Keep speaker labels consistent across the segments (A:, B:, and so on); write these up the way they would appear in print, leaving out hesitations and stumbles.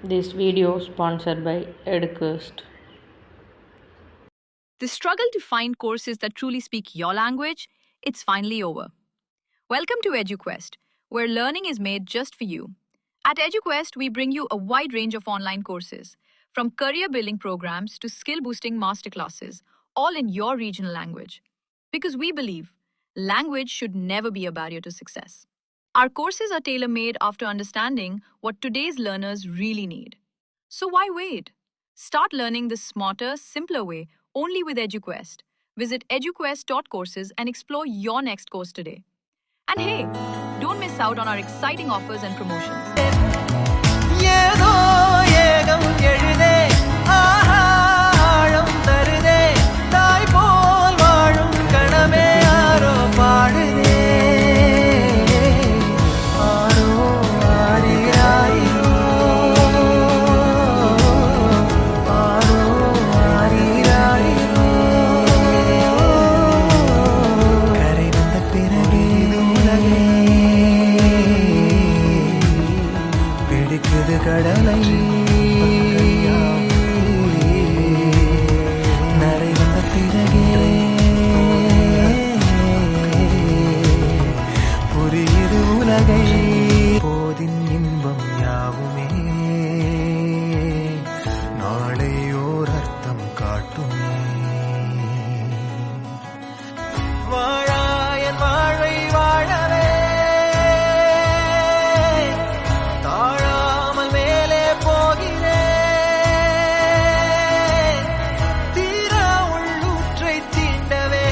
A: This video sponsored by Eduquest.
B: The struggle to find courses that truly speak your language, it's finally over. Welcome to EduQuest, where learning is made just for you. At EduQuest, we bring you a wide range of online courses, from career-building programs to skill-boosting masterclasses, all in your regional language. Because we believe language should never be a barrier to success. Our courses are tailor-made after understanding what today's learners really need. So why wait? Start learning the smarter, simpler way only with EduQuest. Visit eduquest.courses and explore your next course today. And hey, don't miss out on our exciting offers and promotions.
C: ஏதோ ஏகம் எழுதே ஆழம் தருதே தாய் போல் வாழும் கணமே ஆரோ பாடுதே ஆரோ ஆரிராயிரோ ஆரோ ஆரிராயிரோ கரை வந்த பிறகு உலகே பிடிக்குது கடலை நரை வந்த பிறகே புரியுது உலகை போதின் இன்பம் யாவுமே நாளை ஓர் அர்த்தம் காட்டுமே வாழாயன் வாழ்வை வாழவே தாழாமல் மேலே போகிறேன் தீரா உள்ளூற்றை தீண்டவே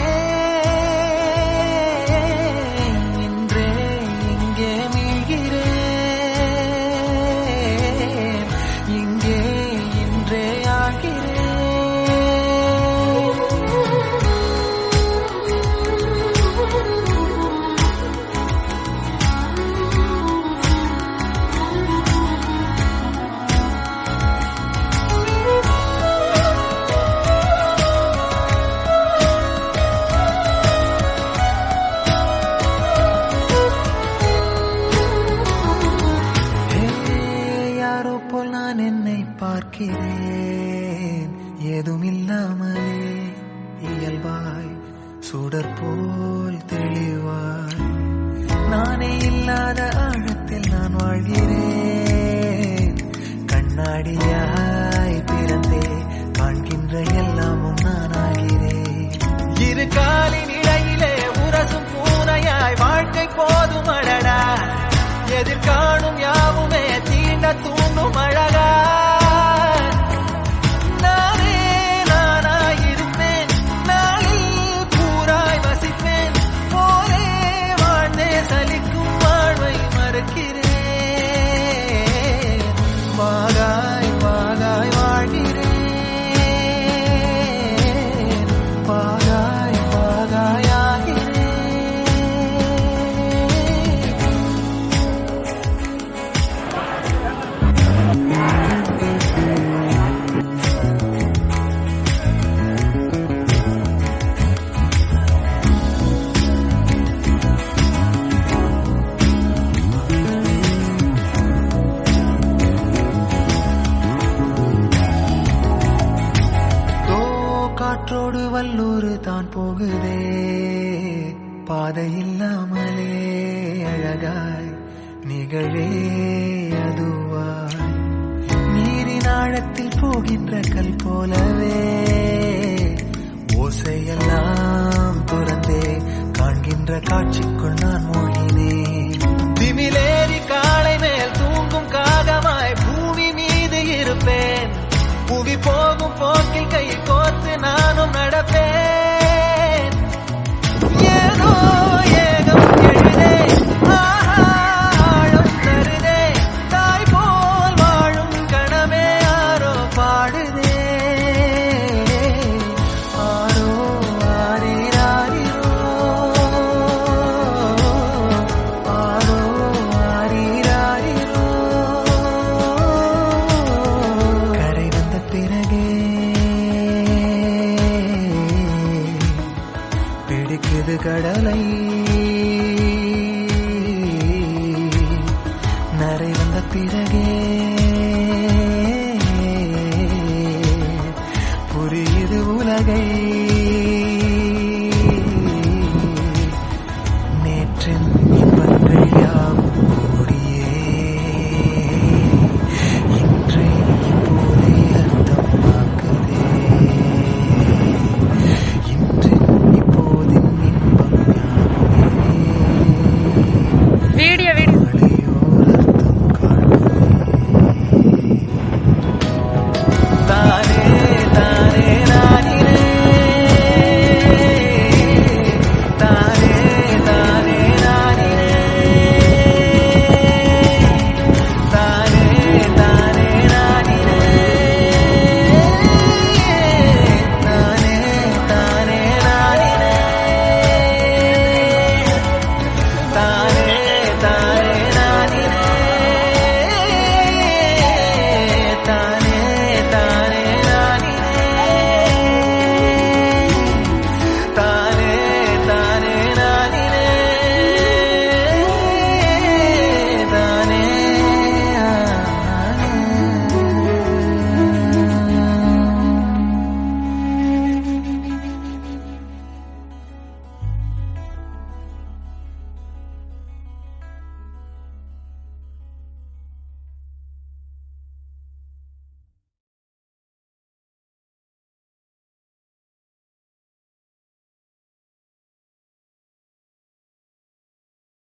C: இன்றே இங்கே மீள்கிறேன் இங்கே இன்றே ஆகிறேன் யாரோ போல் நான் என்னை பார்க்கிறேன் ஏதுமில்லாமலே இயல்பாய் சுடர் போல் தெளிவாய் நானே இல்லாத ஆழத்தில் நான் வாழ்கிறேன் கண்ணாடியாய் பிறந்தே காண்கின்ற எல்லாமும் நான் ஆகிறேன் இரு காலின் இடையிலே உரசும் பூனையாய் வாழ்க்கை போதும் அழடா எதிர்காணும் யாவுமே தீண்ட தூண்டும் அழகா நானே நானாயிருப்பேன் நாளில் பூராய் வசிப்பேன் போலே வாழ்ந்தே சலிக்கும் வாழ்வை மறுக்கிறேன் வாகாய் வாகாய் வாழ்கிறேன் வாகாய் வாகாய் ஆகிறேன் தோ காற்றோடு வல்லூர் தான் போகுதே பாதை இல்லாமலே அழகாய் நிகழே அதுவாய் நீரின் ஆழத்தில் போகின்ற கல் போலவே ஓசையெல்லாம் துறந்தே காண்கின்ற காட்சிக்குள் நான் மூழ்கினேன் திமிலேறி காலை மேல் தூங்கும் காகமாய் பூமி மீது இருப்பேன் புவி போகும் போக்கில் கை கோர்த்து நானும் நடப்பேன் ஏதோ ஏகம் எழுதே